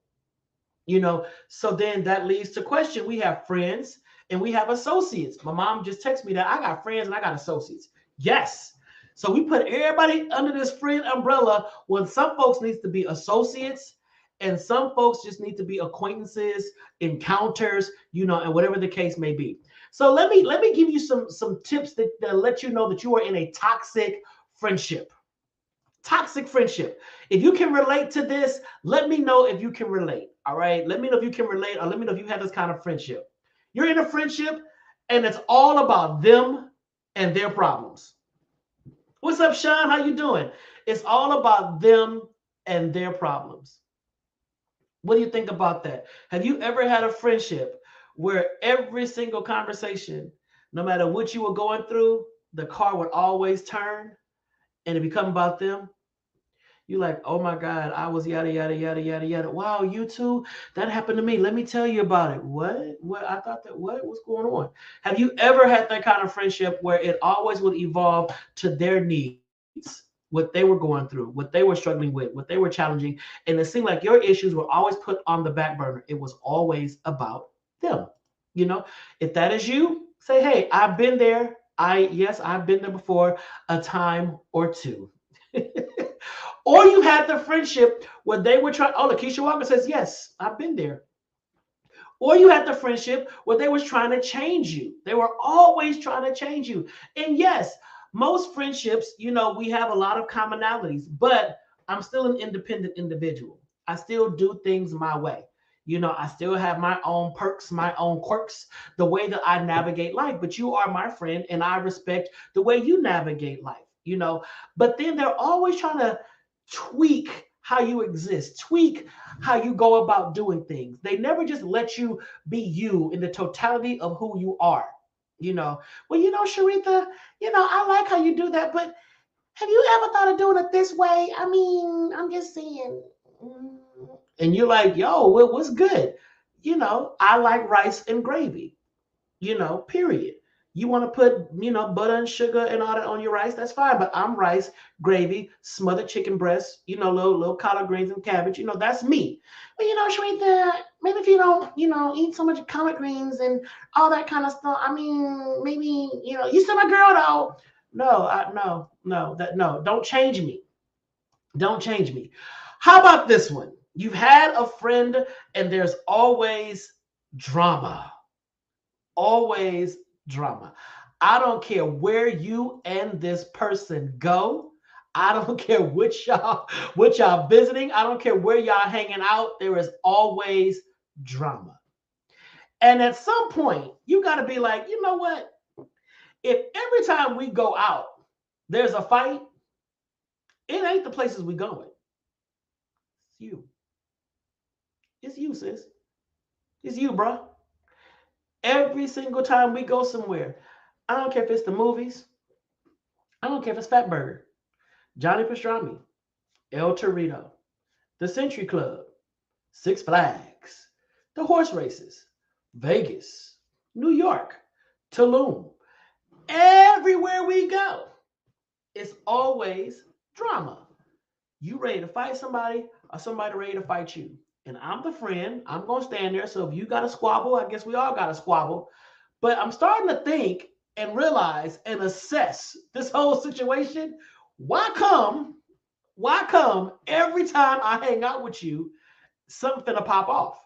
You know, so then that leads to question. We have friends and we have associates. My mom just texted me that I got friends and I got associates. Yes. So we put everybody under this friend umbrella when some folks needs to be associates and some folks just need to be acquaintances, encounters, you know, and whatever the case may be. So let me give you some tips that let you know that you are in a toxic friendship. Toxic friendship. If you can relate to this, let me know if you can relate. All right. Let me know if you can relate, or let me know if you have this kind of friendship. You're in a friendship and it's all about them and their problems. What's up, Sean? How you doing? It's all about them and their problems. What do you think about that? Have you ever had a friendship where every single conversation, no matter what you were going through, the car would always turn and it become about them? You like, oh my God, I was yada, yada, yada, yada, yada. Wow, you too? That happened to me. Let me tell you about it. What? I thought that, what's going on? Have you ever had that kind of friendship where it always would evolve to their needs, what they were going through, what they were struggling with, what they were challenging, and it seemed like your issues were always put on the back burner. It was always about them. You know, if that is you, say, hey, I've been there. I've been there before, a time or two. Or you had the friendship where they were trying. Oh, Lakeisha Walker says, yes, I've been there. Or you had the friendship where they was trying to change you. They were always trying to change you. And yes, most friendships, you know, we have a lot of commonalities, but I'm still an independent individual. I still do things my way. You know, I still have my own perks, my own quirks, the way that I navigate life. But you are my friend and I respect the way you navigate life, you know. But then they're always trying to tweak how you exist, tweak how you go about doing things. They never just let you be you in the totality of who you are. You know, well, you know, Sharitha, you know, I like how you do that, but have you ever thought of doing it this way? I mean, I'm just saying. And you're like, yo, what's good? I like rice and gravy, period. You want to put, butter and sugar and all that on your rice, that's fine. But I'm rice, gravy, smothered chicken breast, little collard greens and cabbage. That's me. But Sharita, maybe if you don't, eat so much collard greens and all that kind of stuff. I mean, maybe, you still my girl though. No, don't change me. Don't change me. How about this one? You've had a friend and there's always drama. Always drama. I don't care where you and this person go. I don't care which y'all visiting. I don't care where y'all hanging out. There is always drama. And at some point, you got to be like, you know what? If every time we go out, there's a fight, it ain't the places we going. It's you. It's you, sis. It's you, bro. Every single time we go somewhere, I don't care if it's the movies. I don't care if it's Fatburger, Johnny Pastrami, El Torito, the Century Club, Six Flags, the horse races, Vegas, New York, Tulum. Everywhere we go, it's always drama. You ready to fight somebody or somebody ready to fight you? And I'm the friend. I'm going to stand there. So if you got a squabble, I guess we all got a squabble. But I'm starting to think and realize and assess this whole situation. Why come every time I hang out with you, something to pop off?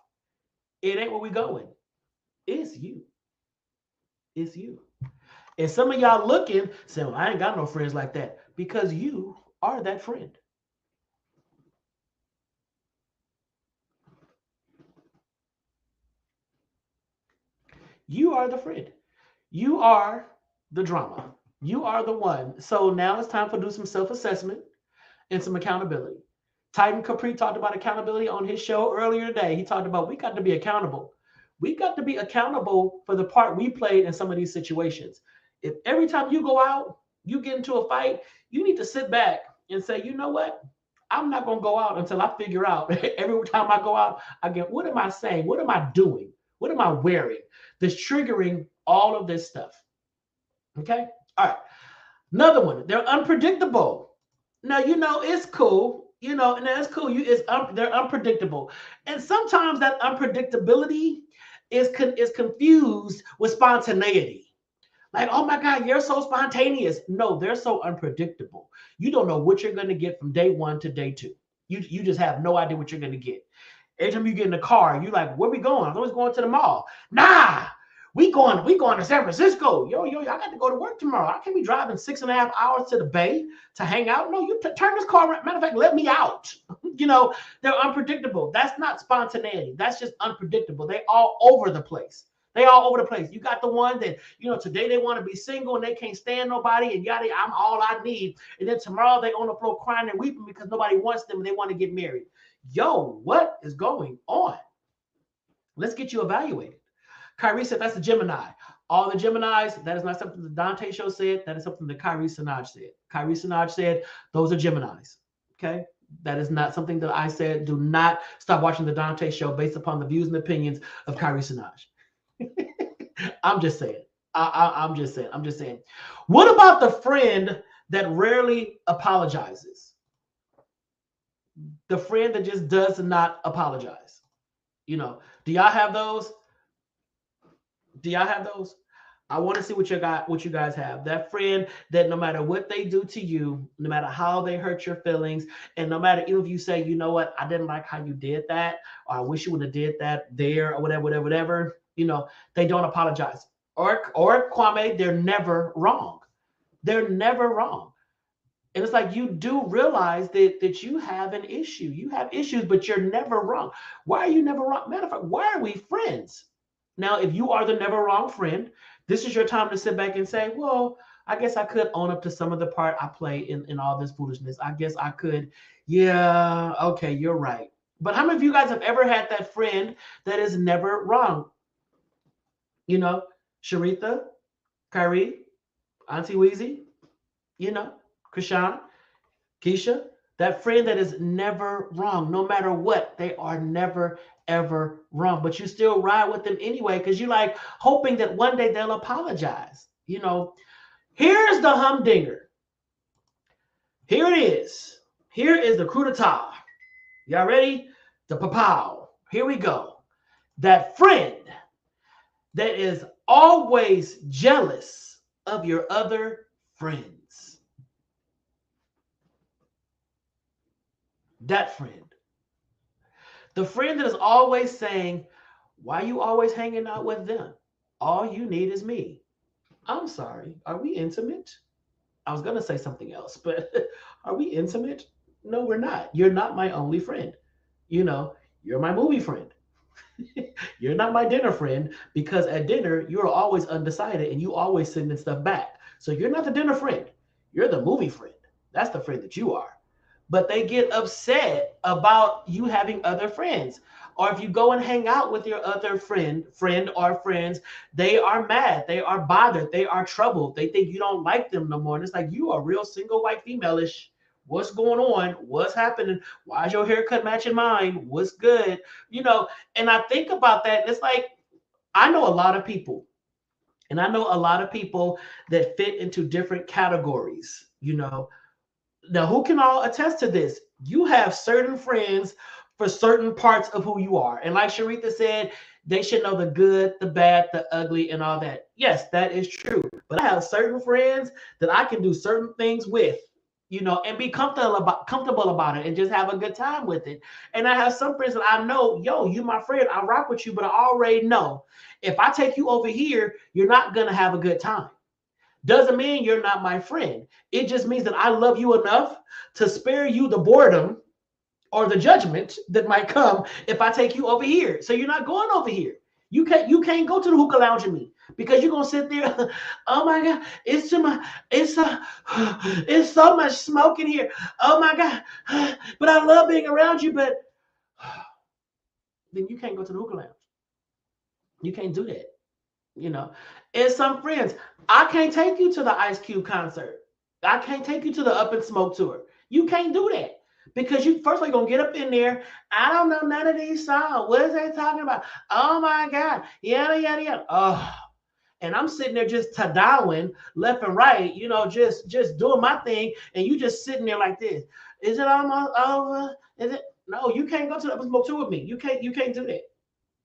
It ain't where we going. It's you. It's you. And some of y'all looking, saying, well, I ain't got no friends like that, because you are that friend. You are the friend. You are the drama. You are the one. So now it's time for do some self-assessment and some accountability. Titan Capri talked about accountability on his show earlier today. He talked about we got to be accountable. We got to be accountable for the part we played in some of these situations. If every time you go out, you get into a fight, you need to sit back and say, you know what? I'm not going to go out until I figure out every time I go out, I get, what am I saying? What am I doing? What am I wearing that's triggering all of this stuff? Okay. All right. Another one. They're unpredictable. Now, it's cool. And that's cool. They're unpredictable. And sometimes that unpredictability is confused with spontaneity. Like, oh my God, you're so spontaneous. No, they're so unpredictable. You don't know what you're going to get from day one to day two. You just have no idea what you're going to get. Every time you get in the car, you're like, where we going? I'm always going to the mall. Nah, we going to San Francisco. Yo, I got to go to work tomorrow. I can't be driving 6.5 hours to the Bay to hang out. No, you turn this car around. Matter of fact, let me out. They're unpredictable. That's not spontaneity. That's just unpredictable. They all over the place. They all over the place. You got the one that, today they want to be single and they can't stand nobody and yada, I'm all I need. And then tomorrow they on the floor crying and weeping because nobody wants them and they want to get married. Yo, what is going on? Let's get you evaluated. Kyrie said that's a Gemini. All the Geminis, that is not something the Dante show said. That is something that Kyrie Sinaj said. Kyrie Sinaj said those are Geminis. Okay? That is not something that I said. Do not stop watching the Dante show based upon the views and opinions of Kyrie Sinaj. I'm just saying. I'm just saying. What about the friend that rarely apologizes? The friend that just does not apologize. Do y'all have those? I want to see what you guys have. That friend that no matter what they do to you, no matter how they hurt your feelings, and no matter even if you say, you know what, I didn't like how you did that, or I wish you would have did that there, or whatever, they don't apologize. Or Kwame, they're never wrong. They're never wrong. And it's like you do realize that you have an issue. You have issues, but you're never wrong. Why are you never wrong? Matter of fact, why are we friends? Now, if you are the never wrong friend, this is your time to sit back and say, well, I guess I could own up to some of the part I play in all this foolishness. I guess I could. Yeah, okay, you're right. But how many of you guys have ever had that friend that is never wrong? Sharitha, Kyrie, Auntie Weezy, Krishan, Keisha, That friend that is never wrong, no matter what, they are never ever wrong. But you still ride with them anyway because you like hoping that one day they'll apologize. Here's the humdinger. Here it is. Here is the coup d'etat. Y'all ready? The papow. Here we go. That friend that is always jealous of your other friends. That friend. The friend that is always saying, why you always hanging out with them? All you need is me. I'm sorry. Are we intimate? I was going to say something else, but are we intimate? No, we're not. You're not my only friend. You're my movie friend. You're not my dinner friend because at dinner, you're always undecided and you always sending stuff back. So you're not the dinner friend. You're the movie friend. That's the friend that you are. But they get upset about you having other friends. Or if you go and hang out with your other friend or friends, they are mad. They are bothered. They are troubled. They think you don't like them no more. And it's like, you are real single white female-ish. What's going on? What's happening? Why is your haircut matching mine? What's good? And I think about that. And it's like, I know a lot of people. And I know a lot of people that fit into different categories, Now, who can all attest to this? You have certain friends for certain parts of who you are. And like Sharitha said, they should know the good, the bad, the ugly, and all that. Yes, that is true. But I have certain friends that I can do certain things with, and be comfortable about it and just have a good time with it. And I have some friends that I know, you my friend, I rock with you, but I already know if I take you over here, you're not going to have a good time. Doesn't mean you're not my friend. It just means that I love you enough to spare you the boredom or the judgment that might come if I take you over here. So you're not going over here. You can't go to the hookah lounge with me because you're gonna sit there. Oh my God, it's so much smoke in here. Oh my God, but I love being around you. But then you can't go to the hookah lounge. You can't do that. And some friends, I can't take you to the Ice Cube concert. I can't take you to the Up and Smoke tour. You can't do that because you first of all you're gonna get up in there. I don't know none of these songs. What is they talking about? Oh my God, yada yada yada. Oh, and I'm sitting there just tadawing left and right, just doing my thing, and you just sitting there like this. Is it almost over? Is it? No, you can't go to the Up and Smoke tour with me. You can't do that.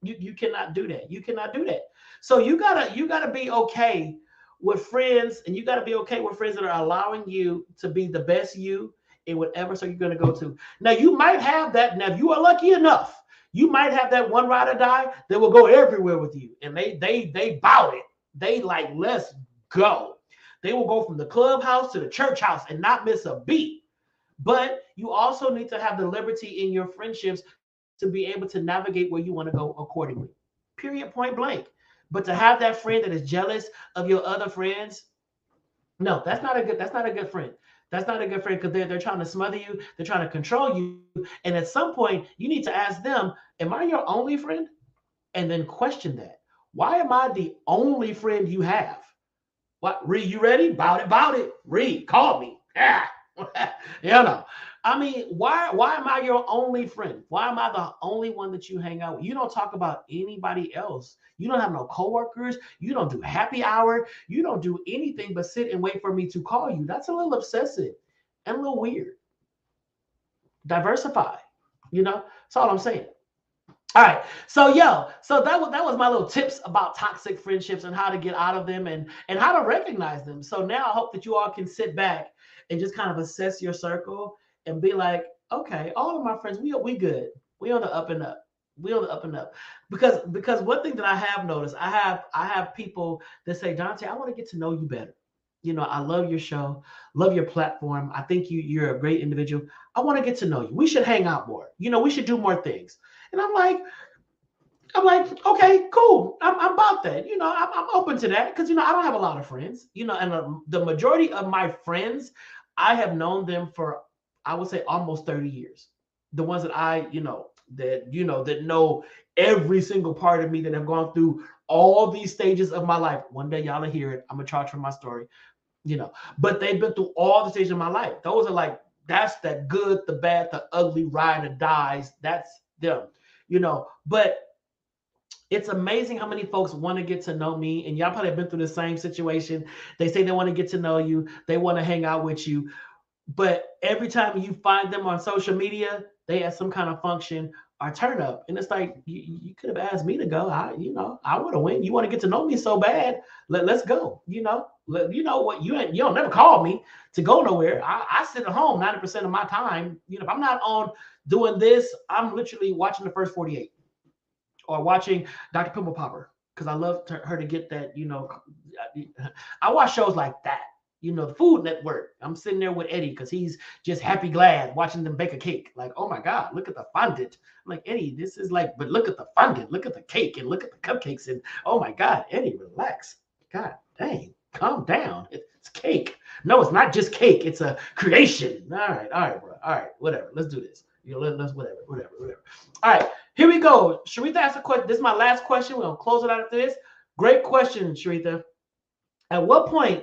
You cannot do that. You cannot do that. So you gotta be okay with friends, and you gotta be okay with friends that are allowing you to be the best you in whatever so you're gonna go to. Now you might have that. Now if you are lucky enough, you might have that one ride or die that will go everywhere with you, and they bout it. They like, let's go. They will go from the clubhouse to the church house and not miss a beat. But you also need to have the liberty in your friendships to be able to navigate where you want to go accordingly. Period, point blank. But to have that friend that is jealous of your other friends, no, that's not a good friend. That's not a good friend because they're trying to smother you, they're trying to control you. And at some point, you need to ask them, am I your only friend? And then question that. Why am I the only friend you have? What, Reed, you ready? Bout it. Reed, call me. I mean, why am I your only friend? Why am I the only one that you hang out with? You don't talk about anybody else. You don't have no coworkers. You don't do happy hour. You don't do anything but sit and wait for me to call you. That's a little obsessive and a little weird. Diversify. That's all I'm saying. All right. So that was my little tips about toxic friendships and how to get out of them and how to recognize them. So now I hope that you all can sit back and just kind of assess your circle and be like, okay, all of my friends, we good. We on the up and up. We on the up and up. Because one thing that I have noticed, I have people that say, Dante, I want to get to know you better. I love your show, love your platform. I think you're a great individual. I want to get to know you. We should hang out more. We should do more things. And I'm like, okay, cool. I'm about that. I'm open to that because, I don't have a lot of friends, and the majority of my friends, I have known them for, I would say, almost 30 years. The ones that that know every single part of me, that have gone through all these stages of my life. One day y'all will hear it. I'm going to charge for my story, but they've been through all the stages of my life. Those are like That's that good, the bad, the ugly, ride or dies. That's them, But it's amazing how many folks want to get to know me, and y'all probably have been through the same situation. They say they want to get to know you, they want to hang out with you, but every time you find them on social media, they have some kind of function or turn up, and it's like you could have asked me to go. I would have went. You want to get to know me so bad, let's go. You know what? You don't never call me to go nowhere. I sit at home 90% of my time. If I'm not on doing this, I'm literally watching the first 48 or watching Dr. Pimple Popper because I love her to get that. I watch shows like that. The Food Network. I'm sitting there with Eddie because he's just happy glad watching them bake a cake. Like, oh my God, look at the fondant. I'm like, Eddie, this is like, but look at the fondant, look at the cake, and look at the cupcakes. And oh my God, Eddie, relax. God dang, calm down. It's cake. No, it's not just cake. It's a creation. All right, bro. All right, whatever. Let's do this. Let's whatever. All right, here we go. Sharitha asked a question. This is my last question. We're gonna close it out after this. Great question, Sharitha. At what point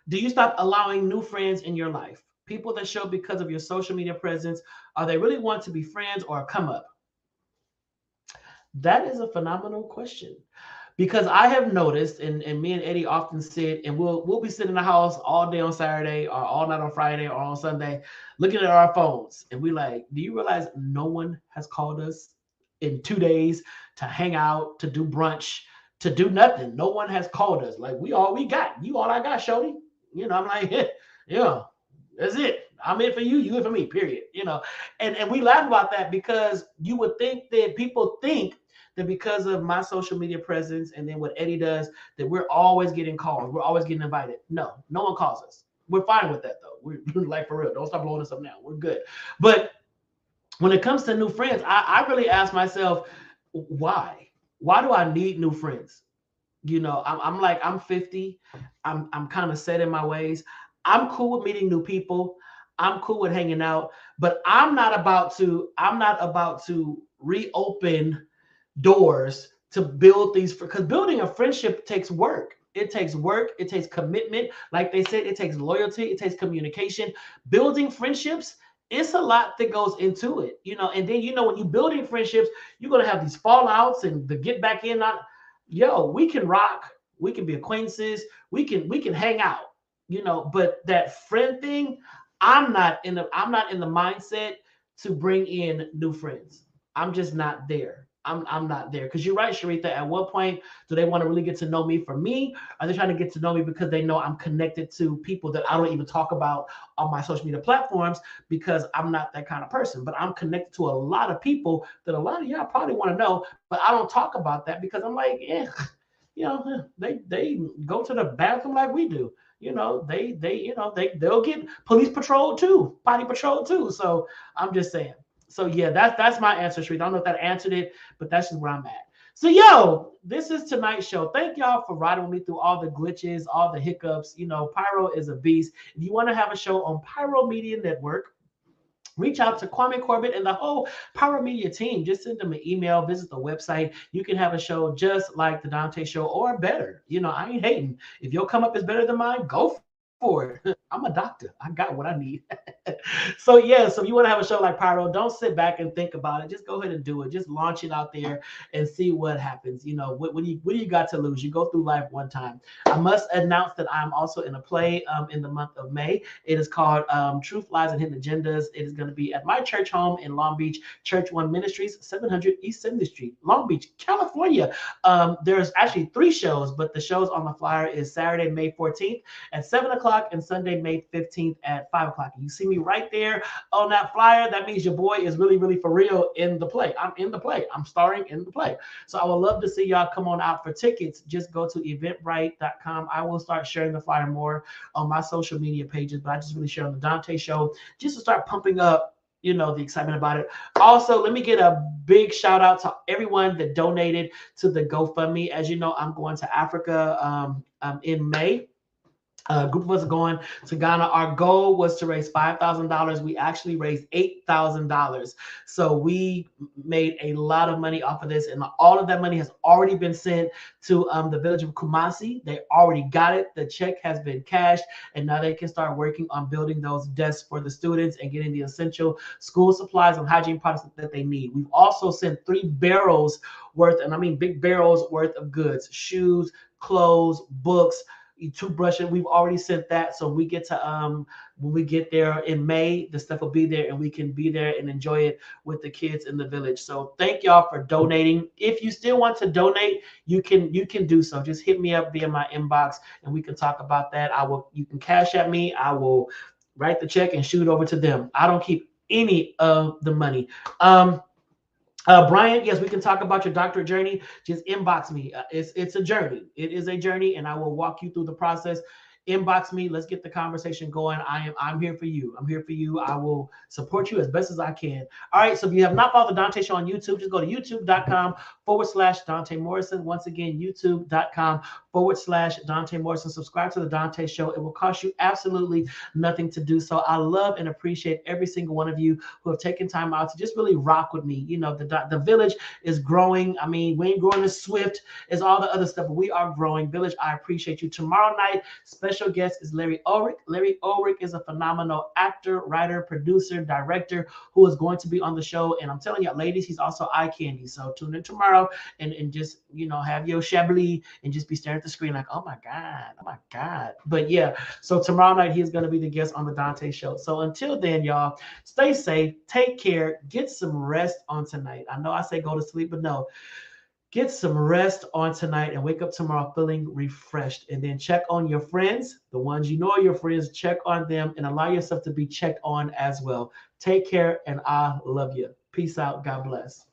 do you stop allowing new friends in your life? People that show because of your social media presence, are they really want to be friends or come up? That is a phenomenal question. Because I have noticed, and me and Eddie often sit, and we'll be sitting in the house all day on Saturday or all night on Friday or on Sunday, looking at our phones, and we like, do you realize no one has called us in 2 days to hang out, to do brunch, to do nothing? No one has called us. Like, we all we got. You all I got, Shody. I'm like, yeah, that's it. I'm in for you, you in for me, period. And we laugh about that because you would think that people think that because of my social media presence and then what Eddie does, that we're always getting called. We're always getting invited. No one calls us. We're fine with that though. We're like, for real, don't stop blowing us up now. We're good. But when it comes to new friends, I really ask myself, why? Why do I need new friends? I'm 50. I'm kind of set in my ways. I'm cool with meeting new people. I'm cool with hanging out, but I'm not about to reopen doors to build these, because building a friendship takes work. It takes work. It takes commitment. Like they said, it takes loyalty. It takes communication. Building friendships, it's a lot that goes into it, and then, when you're building friendships, you're going to have these fallouts and the get back in. We can rock. We can be acquaintances. We can hang out, but that friend thing, I'm not in the mindset to bring in new friends. I'm just not there. I'm not there. Because you're right, Sharitha. At what point do they want to really get to know me for me? Are they trying to get to know me because they know I'm connected to people that I don't even talk about on my social media platforms, because I'm not that kind of person? But I'm connected to a lot of people that a lot of y'all probably want to know, but I don't talk about that because I'm like, they go to the bathroom like we do. They'll get police patrol too, potty patrol too. So I'm just saying. So yeah, that's my answer, Shree. I don't know if that answered it, but that's just where I'm at. So this is tonight's show. Thank y'all for riding with me through all the glitches, all the hiccups. Pyro is a beast. If you want to have a show on Pyro Media Network, reach out to Kwame Corbett and the whole Pyro Media team. Just send them an email, visit the website. You can have a show just like the Dante Show or better. I ain't hating. If your come up is better than mine, go for it. I'm a doctor. I got what I need. So if you want to have a show like Pyro, don't sit back and think about it. Just go ahead and do it. Just launch it out there and see what happens. What do you got to lose? You go through life one time. I must announce that I'm also in a play in the month of May. It is called Truth, Lies, and Hidden Agendas. It is going to be at my church home in Long Beach, Church One Ministries, 700 East 70th Street, Long Beach, California. There's actually 3 shows, but the shows on the flyer is Saturday, May 14th at 7 o'clock and Sunday, May 15th at 5 o'clock. You see me right there on that flyer. That means your boy is really, really for real in the play. I'm in the play. I'm starring in the play. So I would love to see y'all come on out for tickets. Just go to eventbrite.com. I will start sharing the flyer more on my social media pages, but I just really share on the Dante Show just to start pumping up the excitement about it. Also, let me get a big shout out to everyone that donated to the GoFundMe. As you know, I'm going to Africa in May. A group of us are going to Ghana. Our goal was to raise $5,000. We actually raised $8,000. So we made a lot of money off of this, and all of that money has already been sent to the village of Kumasi. They already got it. The check has been cashed, and now they can start working on building those desks for the students and getting the essential school supplies and hygiene products that they need. We've also sent 3 barrels worth, and I mean big barrels worth of goods, shoes, clothes, books, toothbrushing. We've already sent that, so we get to when we get there in May, the stuff will be there and we can be there and enjoy it with the kids in the village. So thank y'all for donating. If you still want to donate, you can do so. Just hit me up via my inbox and we can talk about that. You can cash at me. I will write the check and shoot it over to them. I don't keep any of the money. Brian, yes, we can talk about your doctorate journey. Just inbox me. It's a journey. It is a journey, and I will walk you through the process. Inbox me. Let's get the conversation going. I'm here for you. I'm here for you. I will support you as best as I can. All right. So if you have not followed the Dante Show on YouTube, just go to youtube.com/Dante Morrison. Once again, youtube.com/Dante Morrison. Subscribe to the Dante Show. It will cost you absolutely nothing to do so. I love and appreciate every single one of you who have taken time out to just really rock with me. You know, the village is growing. I mean, we ain't growing as swift as all the other stuff, but we are growing. Village, I appreciate you. Tomorrow night, special guest is Larry Ulrich. Larry Ulrich is a phenomenal actor, writer, producer, director who is going to be on the show. And I'm telling you, ladies, he's also eye candy. So tune in tomorrow and just, you know, have your Chablis and just be staring at the screen like, oh my God. But yeah, so tomorrow night, he's going to be the guest on the Dante Show. So until then, y'all, stay safe, take care, get some rest on tonight. I know I say go to sleep, but no. Get some rest on tonight and wake up tomorrow feeling refreshed. And then check on your friends, the ones you know are your friends, check on them and allow yourself to be checked on as well. Take care and I love you. Peace out. God bless.